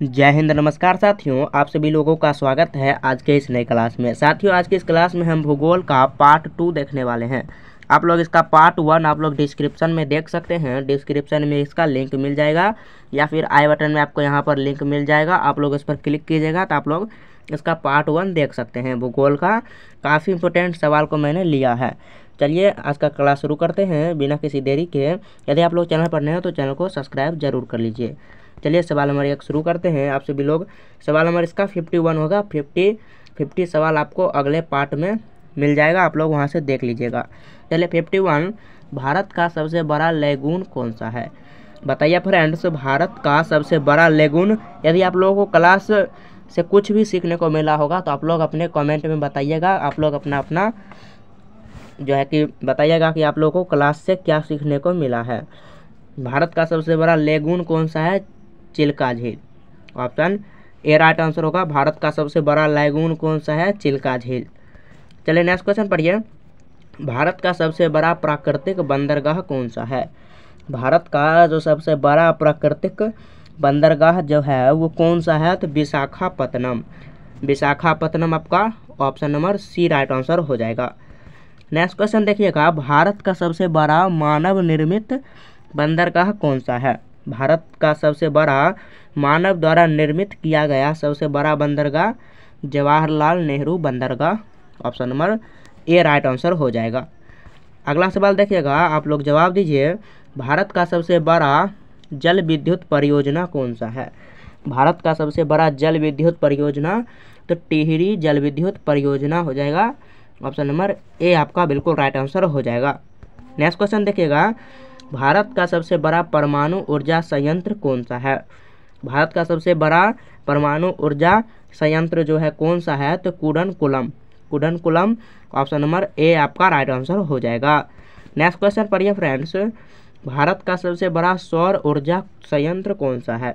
जय हिंद, नमस्कार साथियों। आप सभी लोगों का स्वागत है आज के इस नई क्लास में। साथियों, आज की इस क्लास में हम भूगोल का पार्ट 2 देखने वाले हैं। आप लोग इसका पार्ट 1 आप लोग डिस्क्रिप्शन में देख सकते हैं। डिस्क्रिप्शन में इसका लिंक मिल जाएगा या फिर आई बटन में आपको यहाँ पर लिंक मिल जाएगा। आप लोग इस पर क्लिक कीजिएगा तो आप लोग इसका पार्ट 1 देख सकते हैं। भूगोल का काफ़ी इंपॉर्टेंट सवाल को मैंने लिया है। चलिए आज का क्लास शुरू करते हैं बिना किसी देरी के। यदि आप लोग चैनल पर नए हो तो चैनल को सब्सक्राइब जरूर कर लीजिए। चलिए सवाल नंबर 1 शुरू करते हैं। आप सभी लोग सवाल नंबर इसका 51 होगा। 50 सवाल आपको अगले पार्ट में मिल जाएगा, आप लोग वहां से देख लीजिएगा। चलिए 51, भारत का सबसे बड़ा लेगून कौन सा है? बताइए फ्रेंड्स, भारत का सबसे बड़ा लेगून। यदि आप लोगों को क्लास से कुछ भी सीखने को मिला होगा तो आप लोग अपने कमेंट में बताइएगा। आप लोग अपना जो है कि बताइएगा कि आप लोगों को क्लास से क्या सीखने को मिला है। भारत का सबसे बड़ा लेगून कौन सा है? चिल्का झील। ऑप्शन ए राइट आंसर होगा। भारत का सबसे बड़ा लेगून कौन सा है? चिल्का झील। चलिए नेक्स्ट क्वेश्चन पढ़िए। भारत का सबसे बड़ा प्राकृतिक बंदरगाह कौन सा है? भारत का जो सबसे बड़ा प्राकृतिक बंदरगाह जो है वो कौन सा है? तो विशाखापत्तनम। विशाखापत्तनम आपका option number C right answer हो जाएगा। नेक्स्ट क्वेश्चन देखिएगा। भारत का सबसे बड़ा मानव निर्मित बंदरगाह कौन सा है? भारत का सबसे बड़ा मानव द्वारा निर्मित किया गया सबसे बड़ा बंदरगाह जवाहरलाल नेहरू बंदरगाह। ऑप्शन नंबर ए राइट आंसर हो जाएगा। अगला सवाल देखिएगा, आप लोग जवाब दीजिए। भारत का सबसे बड़ा जल विद्युत परियोजना कौन सा है? भारत का सबसे बड़ा जल विद्युत परियोजना तो टिहरी जल विद्युत परियोजना हो जाएगा। ऑप्शन नंबर ए आपका बिल्कुल राइट आंसर हो जाएगा। नेक्स्ट क्वेश्चन देखिएगा। भारत का सबसे बड़ा परमाणु ऊर्जा संयंत्र कौन सा है? भारत का सबसे बड़ा परमाणु ऊर्जा संयंत्र जो है कौन सा है? तो कुडनकुलम। कुडनकुलम ऑप्शन नंबर ए आपका राइट आंसर हो जाएगा। नेक्स्ट क्वेश्चन पढ़िए फ्रेंड्स। भारत का सबसे बड़ा सौर ऊर्जा संयंत्र कौन सा है?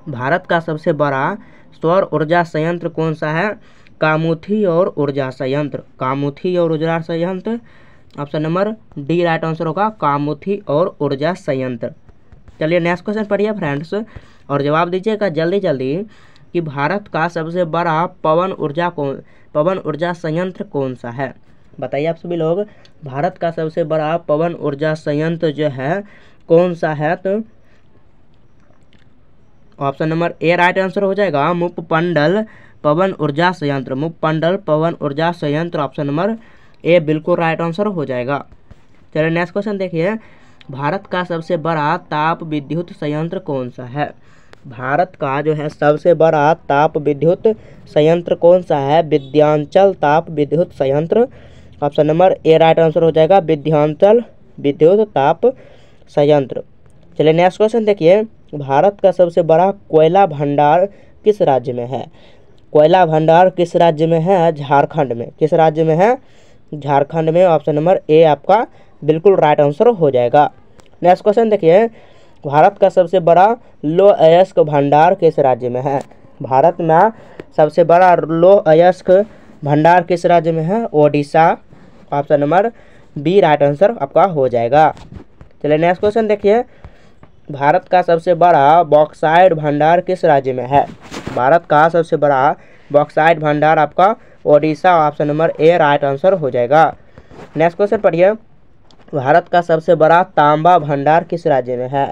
भारत का सबसे बड़ा सौर ऊर्जा संयंत्र कौन सा है? कामुथी और ऊर्जा संयंत्र। कामुथी और ऊर्जा संयंत्र option number D right answer होगा। कामुथी और ऊर्जा संयंत्र। चलिए नेक्स्ट क्वेश्चन पढ़िए फ्रेंड्स और जवाब दीजिएगा जल्दी जल्दी कि भारत का सबसे बड़ा पवन ऊर्जा संयंत्र कौन सा है? बताइए आप सभी लोग, भारत का सबसे बड़ा पवन ऊर्जा संयंत्र जो है कौन सा है? तो ऑप्शन नंबर ए राइट आंसर हो जाएगा। मुप्पंडल पवन ऊर्जा संयंत्र। मुप्पंडल पवन ऊर्जा संयंत्र ऑप्शन नंबर ए बिल्कुल राइट आंसर हो जाएगा। चलिए नेक्स्ट क्वेश्चन देखिए। भारत का सबसे बड़ा ताप विद्युत संयंत्र कौन सा है? भारत का जो है सबसे बड़ा ताप विद्युत संयंत्र कौन सा है? विंध्याचल ताप विद्युत संयंत्र। ऑप्शन नंबर ए राइट आंसर हो जाएगा। विंध्याचल विद्युत ताप संयंत्र। चलिए नेक्स्ट क्वेश्चन देखिए। भारत का सबसे बड़ा कोयला भंडार किस राज्य में है? कोयला भंडार किस राज्य में है? झारखंड में। किस राज्य में है? झारखंड में। ऑप्शन नंबर ए आपका बिल्कुल राइट आंसर हो जाएगा। नेक्स्ट क्वेश्चन देखिए। भारत का सबसे बड़ा लौह अयस्क भंडार किस राज्य में है? भारत में सबसे बड़ा लौह अयस्क भंडार किस राज्य में है? Odisha. Option number B right answer आपका हो जाएगा। चलिए नेक्स्ट क्वेश्चन देखिए। भारत का सबसे बड़ा बॉक्साइट भंडार किस राज्य में है? भारत का सबसे बड़ा बॉक्साइट भंडार आपका ओडिशा। ऑप्शन नंबर ए राइट आंसर हो जाएगा। नेक्स्ट क्वेश्चन पढ़िए। भारत का सबसे बड़ा तांबा भंडार किस राज्य में है?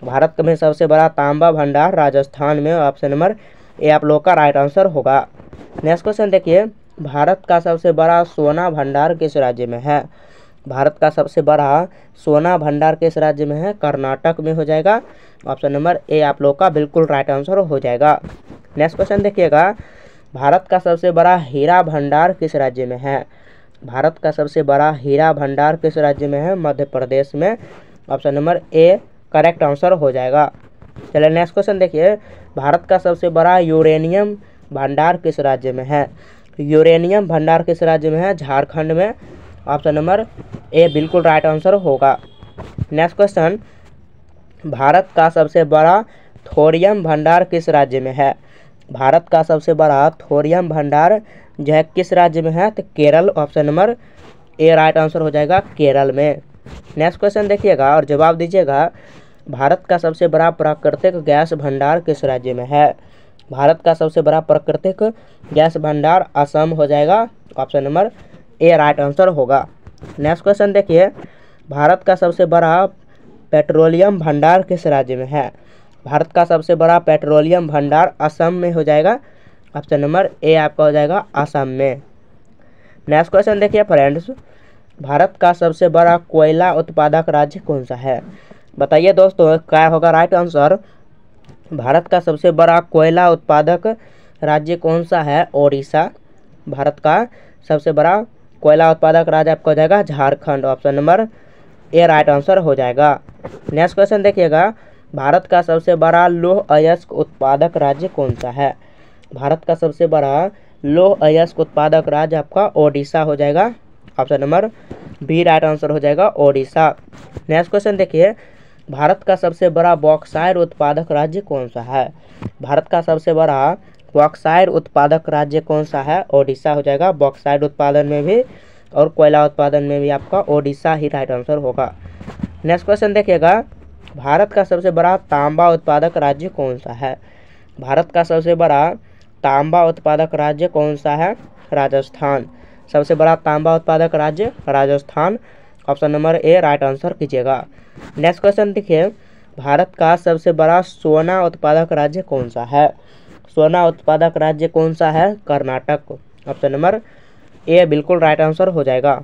भारत में सबसे बड़ा तांबा भंडार राजस्थान में। ऑप्शन नंबर ए आप लोग का राइट आंसर होगा। नेक्स्ट क्वेश्चन देखिए। भारत का सबसे बड़ा सोना भंडार किस राज्य में है? भारत का सबसे बड़ा सोना भंडार किस राज्य में है? कर्नाटक में हो जाएगा। ऑप्शन नंबर ए आप लोग का बिल्कुल राइट आंसर हो जाएगा। नेक्स्ट क्वेश्चन देखिएगा। भारत का सबसे बड़ा हीरा भंडार किस राज्य में है? भारत का सबसे बड़ा हीरा भंडार किस राज्य में है? मध्य प्रदेश में। Option number A correct answer हो जाएगा। चलिए नेक्स्ट क्वेश्चन देखिए। भारत का सबसे बड़ा यूरेनियम भंडार किस राज्य में है? यूरेनियम भंडार किस राज्य में है? झारखंड में। ऑप्शन नंबर ए बिल्कुल राइट आंसर होगा। Next question. भारत का सबसे बड़ा थोरियम भंडार किस राज्य में है? भारत का सबसे बड़ा थोरियम भंडार जो है किस राज्य में है? तो केरल। ऑप्शन नंबर ए राइट आंसर हो जाएगा केरल में। नेक्स्ट क्वेश्चन देखिएगा और जवाब दीजिएगा। भारत का सबसे बड़ा प्राकृतिक गैस भंडार किस राज्य में है? भारत का सबसे बड़ा प्राकृतिक गैस भंडार असम हो जाएगा। ऑप्शन नंबर ए राइट आंसर होगा। नेक्स्ट क्वेश्चन देखिए, भारत का सबसे बड़ा पेट्रोलियम भंडार किस राज्य में है? भारत का सबसे बड़ा पेट्रोलियम भंडार असम में हो जाएगा। ऑप्शन नंबर ए आपका हो जाएगा असम में। नेक्स्ट क्वेश्चन देखिए फ्रेंड्स, भारत का सबसे बड़ा कोयला उत्पादक राज्य कौन सा है? बताइए दोस्तों क्या होगा राइट आंसर। भारत का सबसे बड़ा कोयला उत्पादक राज्य कौन सा है? ओडिशा। भारत का सबसे बड़ा कोयला उत्पादक राज्य आपका हो जाएगा झारखंड। ऑप्शन नंबर ए राइट आंसर हो जाएगा। नेक्स्ट क्वेश्चन देखिएगा, भारत का सबसे बड़ा लौह अयस्क उत्पादक राज्य कौन सा है? भारत का सबसे बड़ा लौह अयस्क उत्पादक राज्य आपका ओडिशा हो जाएगा। Option number B right answer हो जाएगा ओडिशा। नेक्स्ट क्वेश्चन देखिए, भारत का सबसे बड़ा बॉक्साइट उत्पादक राज्य कौन सा है? भारत का सबसे बड़ा बॉक्साइट उत्पादक राज्य कौन सा है? ओडिशा हो जाएगा। बॉक्साइट उत्पादन में भी और कोयला उत्पादन में भी आपका ओडिशा ही राइट आंसर होगा। नेक्स्ट क्वेश्चन देखिएगा, भारत का सबसे बड़ा तांबा उत्पादक राज्य कौन सा है? भारत का सबसे बड़ा तांबा उत्पादक राज्य कौन सा है? राजस्थान। सबसे बड़ा तांबा उत्पादक राज्य राजस्थान। ऑप्शन नंबर ए राइट आंसर कीजिएगा। नेक्स्ट क्वेश्चन देखिए, भारत का सबसे बड़ा सोना उत्पादक राज्य कौन सा है? सोना उत्पादक राज्य कौन सा है? कर्नाटक। ऑप्शन नंबर ए बिल्कुल राइट आंसर हो जाएगा।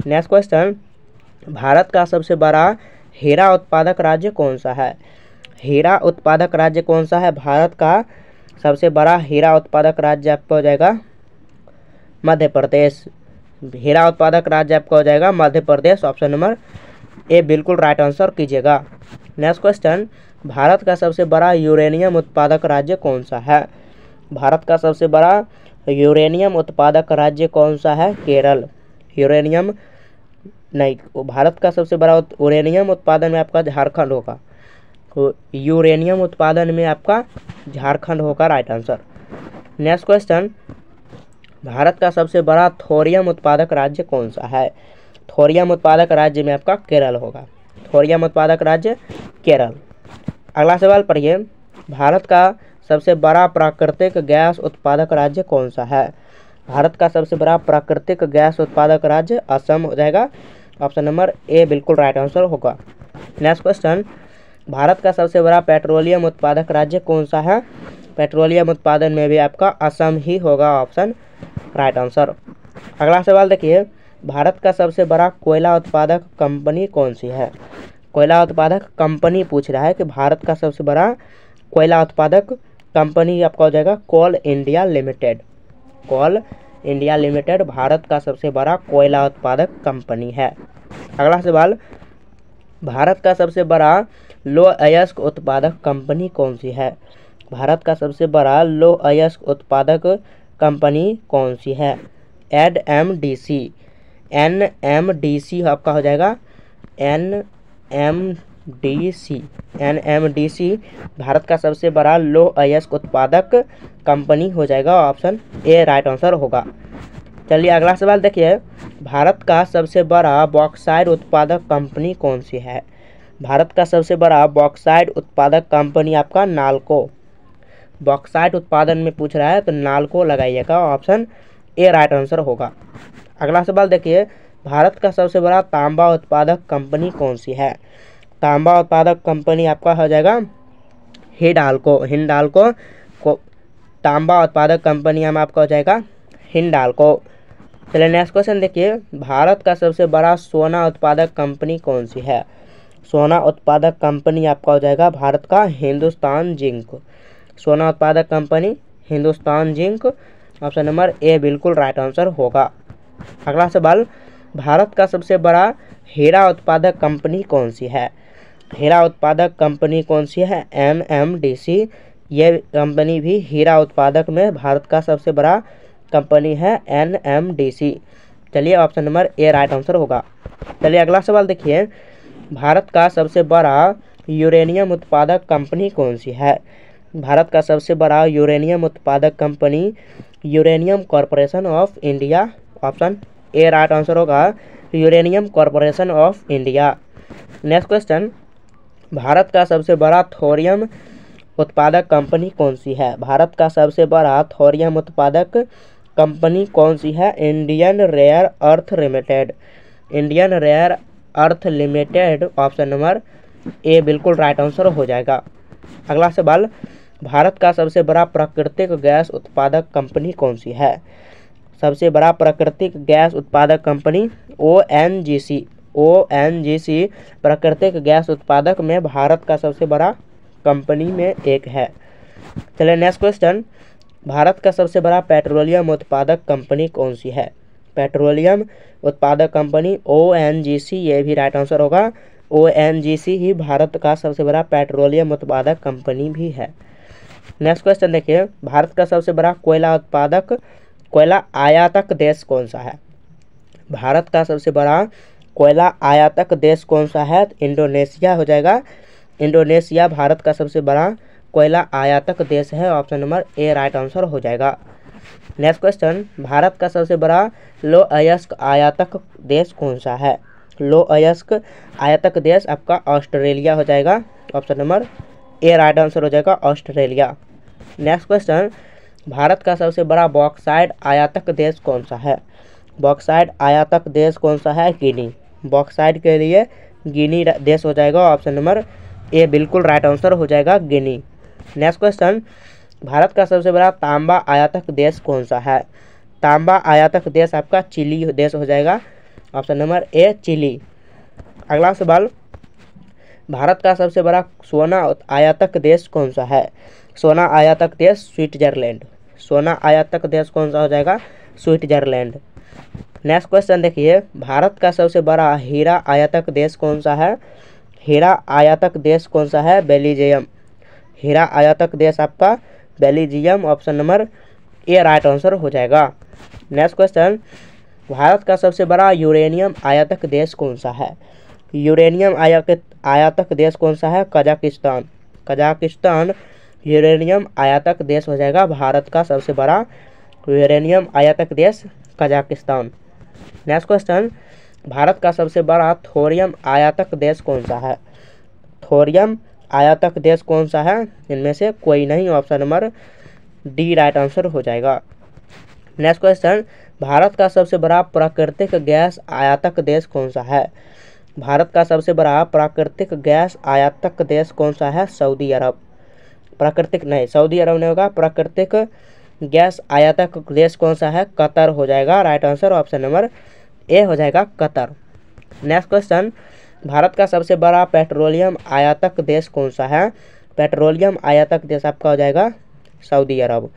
नेक्स्ट क्वेश्चन, भारत का सबसे बड़ा हीरा उत्पादक राज्य कौन सा है? हीरा उत्पादक राज्य कौन सा है? भारत का सबसे बड़ा हीरा उत्पादक राज्य आपका हो जाएगा मध्य प्रदेश। हीरा उत्पादक राज्य आपका हो जाएगा Madhya Pradesh. Option number A बिल्कुल राइट आंसर कीजिएगा। नेक्स्ट क्वेश्चन, भारत का सबसे बड़ा यूरेनियम उत्पादक राज्य कौन सा है? भारत का सबसे बड़ा यूरेनियम उत्पादक राज्य कौन सा है? केरल। यूरेनियम नहीं, भारत का सबसे बड़ा यूरेनियम उत्पादन में आपका झारखंड होगा। तो यूरेनियम उत्पादन में आपका झारखंड होगा right answer. Next question, Bharat का सबसे बड़ा थोरियम उत्पादक राज्य कौन सा है? थोरियम उत्पादक राज्य में आपका केरल होगा। थोरियम उत्पादक राज्य केरल। अगला सवाल पढ़िए, भारत का सबसे बड़ा प्राकृतिक गैस उत्पादक राज्य कौन सा है? भारत का सबसे बड़ा प्राकृतिक गैस उत्पादक राज्य असम हो जाएगा। ऑप्शन नंबर ए बिल्कुल राइट आंसर होगा। नेक्स्ट क्वेश्चन, भारत का सबसे बड़ा पेट्रोलियम उत्पादक राज्य कौन सा है? पेट्रोलियम उत्पादन में भी आपका असम ही होगा। Option right answer. अगला सवाल देखिए, भारत का सबसे बड़ा कोयला उत्पादक कंपनी कौन सी है? कोयला उत्पादक कंपनी पूछ रहा है कि भारत का सबसे बड़ा कोयला उत्पादक कंपनी आपका हो जाएगा कोल इंडिया लिमिटेड। कोल इंडिया लिमिटेड भारत का सबसे बड़ा कोयला उत्पादक कंपनी है। अगला सवाल, भारत का सबसे बड़ा लौह अयस्क उत्पादक कंपनी कौन सी है? भारत का सबसे बड़ा लौह अयस्क उत्पादक कंपनी कौन सी है? NMDC। NMDC आपका हो जाएगा NMDC भारत का सबसे बड़ा लौह अयस्क उत्पादक कंपनी हो जाएगा। ऑप्शन ए राइट आंसर होगा। चलिए अगला सवाल देखिए, भारत का सबसे बड़ा बॉक्साइट उत्पादक कंपनी कौन सी है? भारत का सबसे बड़ा बॉक्साइट उत्पादक कंपनी आपका नाल्को। बॉक्साइट उत्पादन में पूछ रहा है तो नाल्को लगाइएगा। ऑप्शन ए राइट आंसर होगा। अगला सवाल देखिए, भारत का सबसे बड़ा तांबा उत्पादक कंपनी कौन सी है? तांबा उत्पादक कंपनी आपका हो जाएगा हिंडाल्को। हिंडाल्को को तांबा उत्पादक कंपनी हम आपका हो जाएगा हिंडाल्को। चलिए नेक्स्ट क्वेश्चन देखिए, भारत का सबसे बड़ा सोना उत्पादक कंपनी कौन सी है? सोना उत्पादक कंपनी आपका हो जाएगा भारत का हिंदुस्तान जिंक। सोना उत्पादक company Hindustan zinc. Option number A बिल्कुल राइट आंसर होगा। अगला सवाल, भारत का सबसे बड़ा हीरा उत्पादक कंपनी कौन सी है? हीरा उत्पादक कंपनी कौन सी है? NMDC। ये कंपनी भी हीरा उत्पादक में भारत का सबसे बड़ा कंपनी है NMDC। चलिए ऑप्शन नंबर ए राइट आंसर होगा। चलिए अगला सवाल देखिए, भारत का सबसे बड़ा यूरेनियम उत्पादक कंपनी कौन सी है? भारत का सबसे बड़ा यूरेनियम उत्पादक company uranium corporation of India. Option A right answer होगा uranium corporation of India. Next question, Bharat का सबसे बड़ा थोरियम उत्पादक कंपनी कौन सी है? भारत का सबसे बड़ा थोरियम उत्पादक कंपनी कौन सी है? Indian rare earth limited. Indian rare earth limited option number A बिल्कुल राइट आंसर हो जाएगा। अगला सवाल, भारत का सबसे बड़ा प्राकृतिक गैस उत्पादक कंपनी कौन सी है? सबसे बड़ा प्राकृतिक गैस उत्पादक कंपनी ONGC। ONGC प्राकृतिक गैस उत्पादक में भारत का सबसे बड़ा कंपनी में एक है। चलिए नेक्स्ट क्वेश्चन, भारत का सबसे बड़ा पेट्रोलियम उत्पादक कंपनी कौन सी है? पेट्रोलियम उत्पादक कंपनी ONGC, ये भी राइट आंसर होगा। ONGC ही भारत का सबसे बड़ा पेट्रोलियम उत्पादक कंपनी भी है। नेक्स्ट क्वेश्चन देखिए, भारत का सबसे बड़ा कोयला आयातक देश कौन सा है? भारत का सबसे बड़ा कोयला आयातक देश कौन सा है? इंडोनेशिया हो जाएगा। इंडोनेशिया भारत का सबसे बड़ा कोयला आयातक देश है। ऑप्शन नंबर ए राइट आंसर हो जाएगा। नेक्स्ट क्वेश्चन, भारत का सबसे बड़ा लो अयस्क आयातक देश कौन सा है? लो अयस्क आयातक देश आपका ऑस्ट्रेलिया हो जाएगा। ऑप्शन नंबर ए राइट आंसर हो जाएगा, ऑस्ट्रेलिया। नेक्स्ट क्वेश्चन, भारत का सबसे बड़ा बॉक्साइट आयातक देश कौन सा है? बॉक्साइट आयातक देश कौन सा है? गिनी। बॉक्साइट के लिए गिनी देश हो जाएगा। ऑप्शन नंबर ए बिल्कुल राइट आंसर हो जाएगा, गिनी। नेक्स्ट क्वेश्चन, भारत का सबसे बड़ा तांबा आयातक देश कौन सा है? तांबा आयातक देश आपका चिली देश हो जाएगा। Option number A Chile. अगला सवाल, भारत का सबसे बड़ा सोना आयातक देश कौन सा है? सोना आयातक देश स्विट्जरलैंड। सोना आयातक देश कौन सा हो जाएगा? स्विट्जरलैंड। नेक्स्ट क्वेश्चन देखिए, भारत का सबसे बड़ा हीरा आयातक देश कौन सा है? हीरा आयातक देश कौन सा है? बेल्जियम। हीरा आयातक देश आपका बेल्जियम। ऑप्शन नंबर ए राइट आंसर हो जाएगा। नेक्स्ट क्वेश्चन, भारत का सबसे बड़ा यूरेनियम आयातक देश कौन सा है? यूरेनियम आयातक देश कौन सा है? कजाकिस्तान। कजाकिस्तान यूरेनियम आयातक देश हो जाएगा। भारत का सबसे बड़ा यूरेनियम आयातक देश कजाकिस्तान। नेक्स्ट क्वेश्चन, भारत का सबसे बड़ा थोरियम आयातक देश कौन सा है? थोरियम आयातक देश कौन सा है? इनमें से कोई नहीं। Option number D right answer हो जाएगा। नेक्स्ट क्वेश्चन, भारत का सबसे बड़ा प्राकृतिक गैस आयातक देश कौन सा है? भारत का सबसे बड़ा प्राकृतिक गैस आयातक देश कौन सा है? सऊदी अरब। प्राकृतिक नहीं, सऊदी अरब नहीं होगा। प्राकृतिक गैस आयातक देश कौन सा है? कतर हो जाएगा। राइट आंसर ऑप्शन नंबर ए हो जाएगा, कतर। नेक्स्ट क्वेश्चन, भारत का सबसे बड़ा पेट्रोलियम आयातक देश कौन सा है? पेट्रोलियम आयातक देश आपका हो जाएगा सऊदी अरब।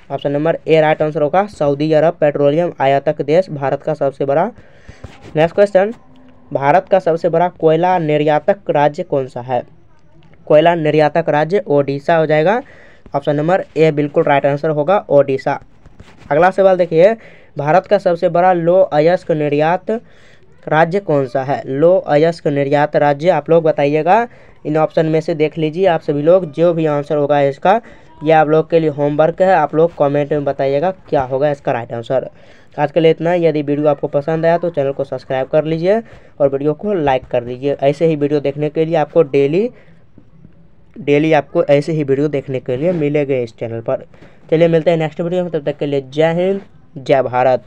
ऑप्शन नंबर ए राइट आंसर होगा, सऊदी अरब पेट्रोलियम आयातक देश भारत का सबसे बड़ा। नेक्स्ट क्वेश्चन, भारत का सबसे बड़ा कोयला निर्यातक राज्य कौन सा है? कोयला निर्यातक राज्य ओडिशा हो जाएगा। ऑप्शन नंबर ए बिल्कुल राइट आंसर होगा, ओडिशा। अगला सवाल देखिए, भारत का सबसे बड़ा लो अयस्क निर्यात राज्य कौन सा है? लो अयस्क निर्यात राज्य आप लोग बताइएगा। इन ऑप्शन में से देख लीजिए आप सभी लोग, जो भी आंसर होगा इसका, यह आप लोग के लिए होमवर्क है। आप लोग कमेंट में बताइएगा क्या होगा इसका राइट आंसर। आज के लिए इतना। यदि वीडियो आपको पसंद आया तो चैनल को सब्सक्राइब कर लीजिए और वीडियो को लाइक कर दीजिए। ऐसे ही वीडियो देखने के लिए आपको डेली आपको ऐसे ही वीडियो देखने के लिए मिलेगा इस चैनल पर। चलिए मिलते हैं नेक्स्ट वीडियो में, तब तक के लिए जय हिंद, जय भारत।